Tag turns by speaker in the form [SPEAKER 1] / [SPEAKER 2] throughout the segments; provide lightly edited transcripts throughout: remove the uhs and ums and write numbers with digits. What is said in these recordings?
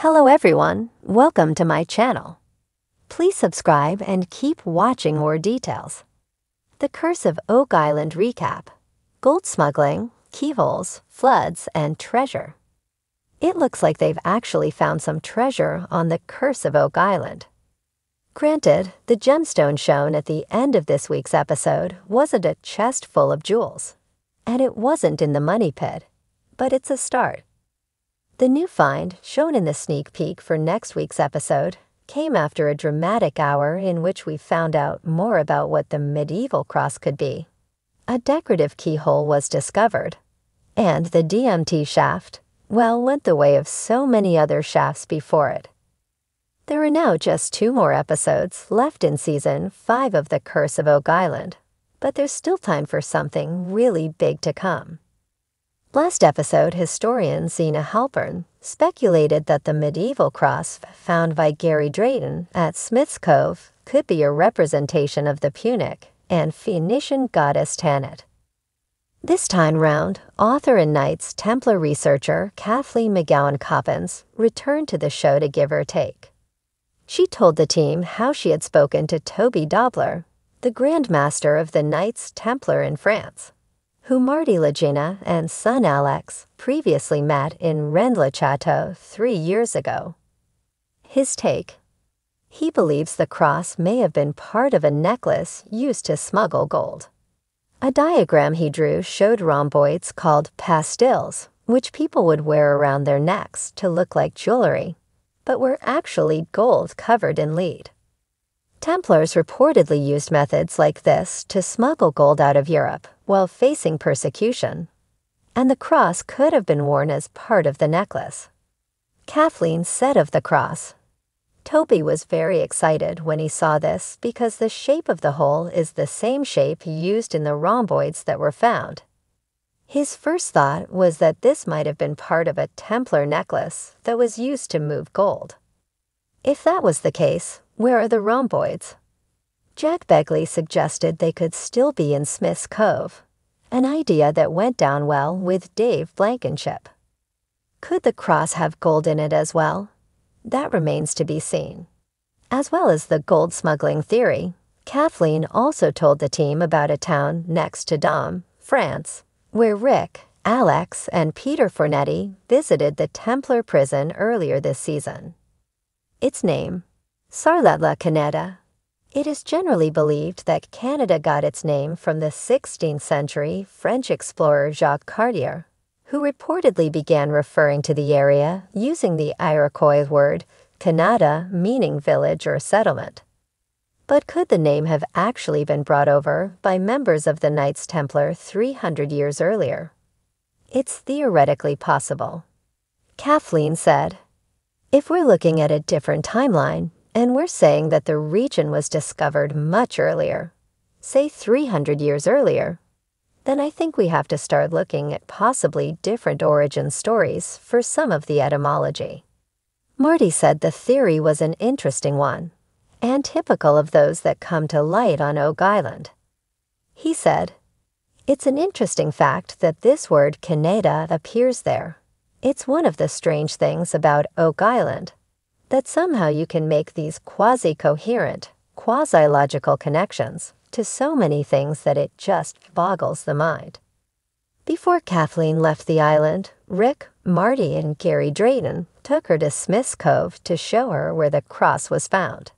[SPEAKER 1] Hello everyone, welcome to my channel. Please subscribe and keep watching more details. The Curse of Oak Island recap. Gold smuggling, keyholes, floods, and treasure. It looks like they've actually found some treasure on the Curse of Oak Island. Granted, the gemstone shown at the end of this week's episode wasn't a chest full of jewels, and it wasn't in the money pit, but it's a start. The new find, shown in the sneak peek for next week's episode, came after a dramatic hour in which we found out more about what the medieval cross could be. A decorative keyhole was discovered, and the DMT shaft, well, went the way of so many other shafts before it. There are now just 2 more episodes left in Season 5 of The Curse of Oak Island, but there's still time for something really big to come. Last episode, historian Zena Halpern speculated that the medieval cross found by Gary Drayton at Smith's Cove could be a representation of the Punic and Phoenician goddess Tanit. This time round, author and Knights Templar researcher Kathleen McGowan Coppins returned to the show to give her take. She told the team how she had spoken to Toby Dobler, the Grand Master of the Knights Templar in France, who Marty Legina and son Alex previously met in Rennes-le-Château 3 years ago. His take: he believes the cross may have been part of a necklace used to smuggle gold. A diagram he drew showed rhomboids called pastilles, which people would wear around their necks to look like jewelry, but were actually gold covered in lead. Templars reportedly used methods like this to smuggle gold out of Europe while facing persecution, and the cross could have been worn as part of the necklace. Kathleen said of the cross, "Toby was very excited when he saw this because the shape of the hole is the same shape used in the rhomboids that were found. His first thought was that this might have been part of a Templar necklace that was used to move gold. If that was the case, where are the rhomboids?" Jack Begley suggested they could still be in Smith's Cove, an idea that went down well with Dave Blankenship. Could the cross have gold in it as well? That remains to be seen. As well as the gold smuggling theory, Kathleen also told the team about a town next to Dom, France, where Rick, Alex, and Peter Fornetti visited the Templar prison earlier this season. Its name: Sarlat-la-Canada. It is generally believed that Canada got its name from the 16th century French explorer Jacques Cartier, who reportedly began referring to the area using the Iroquois word Canada, meaning village or settlement. But could the name have actually been brought over by members of the Knights Templar 300 years earlier? It's theoretically possible. Kathleen said, "If we're looking at a different timeline, and we're saying that the region was discovered much earlier, say 300 years earlier, then I think we have to start looking at possibly different origin stories for some of the etymology." Marty said the theory was an interesting one, and typical of those that come to light on Oak Island. He said, "It's an interesting fact that this word Canada appears there. It's one of the strange things about Oak Island, that somehow you can make these quasi-coherent, quasi-logical connections to so many things that it just boggles the mind." Before Kathleen left the island, Rick, Marty, and Gary Drayton took her to Smith's Cove to show her where the cross was found.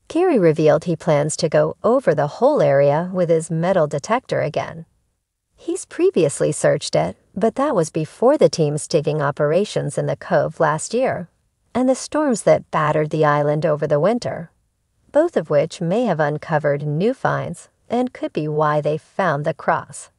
[SPEAKER 1] Gary revealed he plans to go over the whole area with his metal detector again. He's previously searched it, but that was before the team's digging operations in the cove last year, and the storms that battered the island over the winter, both of which may have uncovered new finds and could be why they found the cross.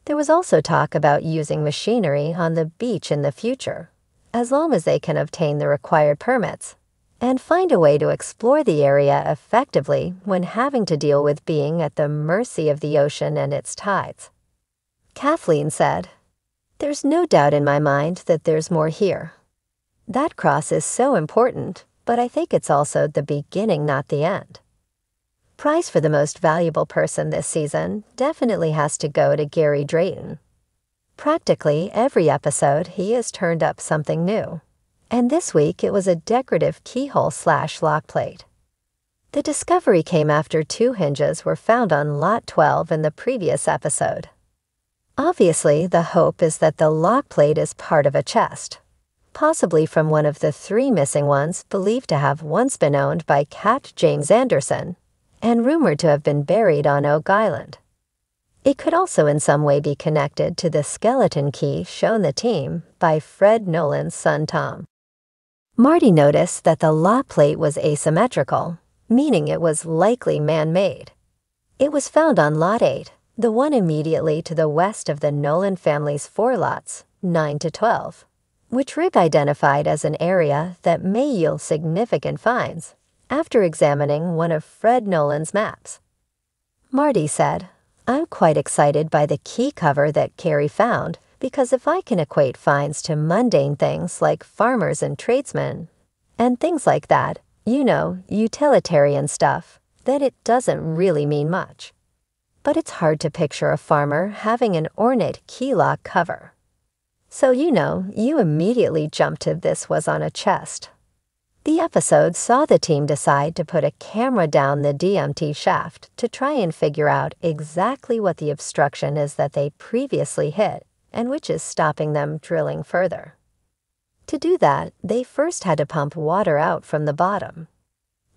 [SPEAKER 1] There was also talk about using machinery on the beach in the future, as long as they can obtain the required permits, and find a way to explore the area effectively when having to deal with being at the mercy of the ocean and its tides. Kathleen said, "There's no doubt in my mind that there's more here. That cross is so important, but I think it's also the beginning, not the end." Prize for the most valuable person this season definitely has to go to Gary Drayton. Practically every episode he has turned up something new, and this week it was a decorative keyhole/lock plate. The discovery came after 2 hinges were found on Lot 12 in the previous episode. Obviously, the hope is that the lock plate is part of a chest, possibly from one of the 3 missing ones believed to have once been owned by Capt. James Anderson and rumored to have been buried on Oak Island. It could also in some way be connected to the skeleton key shown the team by Fred Nolan's son Tom. Marty noticed that the lock plate was asymmetrical, meaning it was likely man-made. It was found on Lot 8, the one immediately to the west of the Nolan family's 4 lots, 9 to 12, which Rick identified as an area that may yield significant finds after examining one of Fred Nolan's maps. Marty said, "I'm quite excited by the key cover that Carrie found because if I can equate finds to mundane things like farmers and tradesmen and things like that, utilitarian stuff, then it doesn't really mean much. But it's hard to picture a farmer having an ornate key lock cover. So you immediately jumped to this was on a chest." The episode saw the team decide to put a camera down the DMT shaft to try and figure out exactly what the obstruction is that they previously hit and which is stopping them drilling further. To do that, they first had to pump water out from the bottom.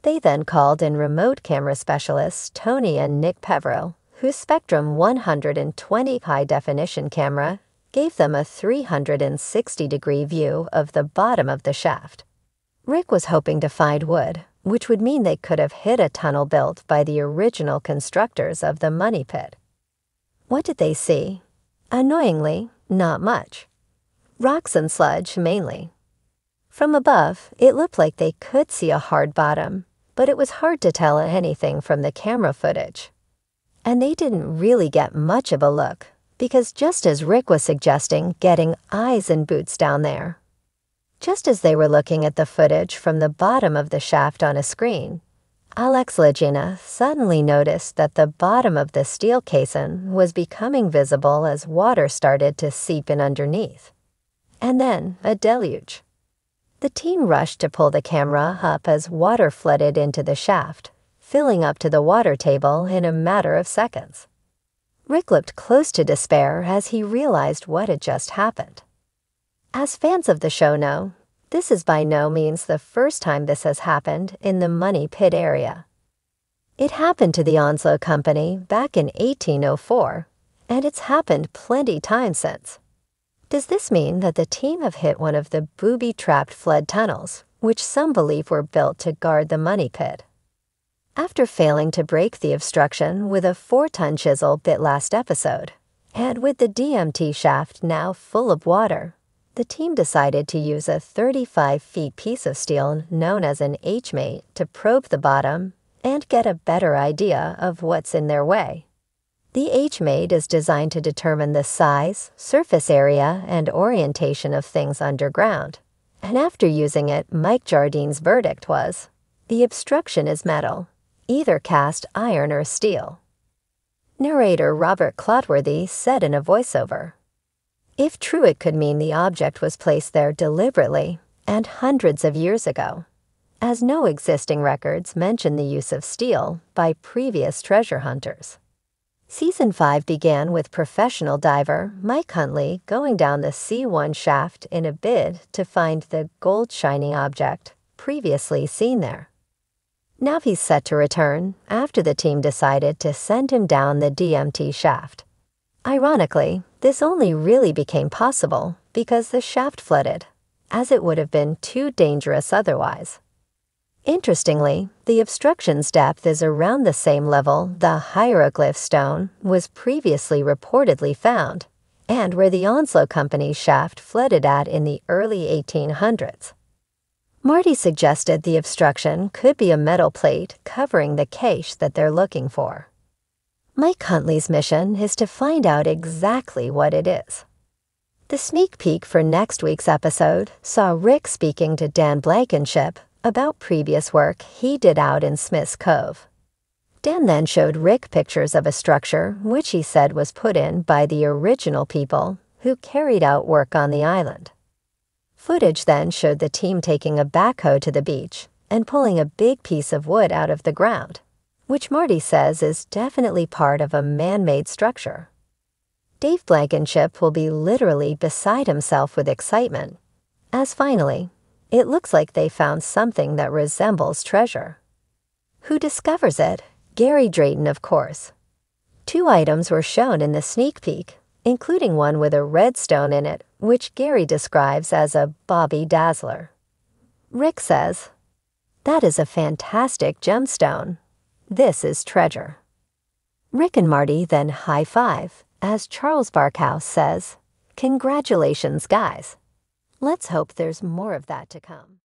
[SPEAKER 1] They then called in remote camera specialists Tony and Nick Peverill, whose Spectrum 120 high-definition camera gave them a 360-degree view of the bottom of the shaft. Rick was hoping to find wood, which would mean they could have hit a tunnel built by the original constructors of the money pit. What did they see? Annoyingly, not much. Rocks and sludge, mainly. From above, it looked like they could see a hard bottom, but it was hard to tell anything from the camera footage. And they didn't really get much of a look, because just as Rick was suggesting getting eyes and boots down there, just as they were looking at the footage from the bottom of the shaft on a screen, Alex Legina suddenly noticed that the bottom of the steel caisson was becoming visible as water started to seep in underneath. And then a deluge. The team rushed to pull the camera up as water flooded into the shaft, filling up to the water table in a matter of seconds. Rick looked close to despair as he realized what had just happened. As fans of the show know, this is by no means the first time this has happened in the money pit area. It happened to the Onslow Company back in 1804, and it's happened plenty times since. Does this mean that the team have hit one of the booby-trapped flood tunnels, which some believe were built to guard the money pit? After failing to break the obstruction with a 4-ton chisel bit last episode, and with the DMT shaft now full of water, the team decided to use a 35-foot piece of steel known as an H-mate to probe the bottom and get a better idea of what's in their way. The H-mate is designed to determine the size, surface area, and orientation of things underground, and after using it, Mike Jardine's verdict was, the obstruction is metal, either cast iron or steel. Narrator Robert Clotworthy said in a voiceover, "If true, it could mean the object was placed there deliberately and hundreds of years ago, as no existing records mention the use of steel by previous treasure hunters." Season 5 began with professional diver Mike Huntley going down the C1 shaft in a bid to find the gold-shiny object previously seen there. Now he's set to return after the team decided to send him down the DMT shaft. Ironically, this only really became possible because the shaft flooded, as it would have been too dangerous otherwise. Interestingly, the obstruction's depth is around the same level the hieroglyph stone was previously reportedly found, and where the Onslow Company's shaft flooded at in the early 1800s. Marty suggested the obstruction could be a metal plate covering the cache that they're looking for. Mike Huntley's mission is to find out exactly what it is. The sneak peek for next week's episode saw Rick speaking to Dan Blankenship about previous work he did out in Smith's Cove. Dan then showed Rick pictures of a structure which he said was put in by the original people who carried out work on the island. Footage then showed the team taking a backhoe to the beach and pulling a big piece of wood out of the ground, which Marty says is definitely part of a man-made structure. Dave Blankenship will be literally beside himself with excitement, as finally, it looks like they found something that resembles treasure. Who discovers it? Gary Drayton, of course. 2 items were shown in the sneak peek, including one with a red stone in it, which Gary describes as a Bobby Dazzler. Rick says, "That is a fantastic gemstone. This is treasure." Rick and Marty then high-five, as Charles Barkhouse says, "Congratulations, guys." Let's hope there's more of that to come.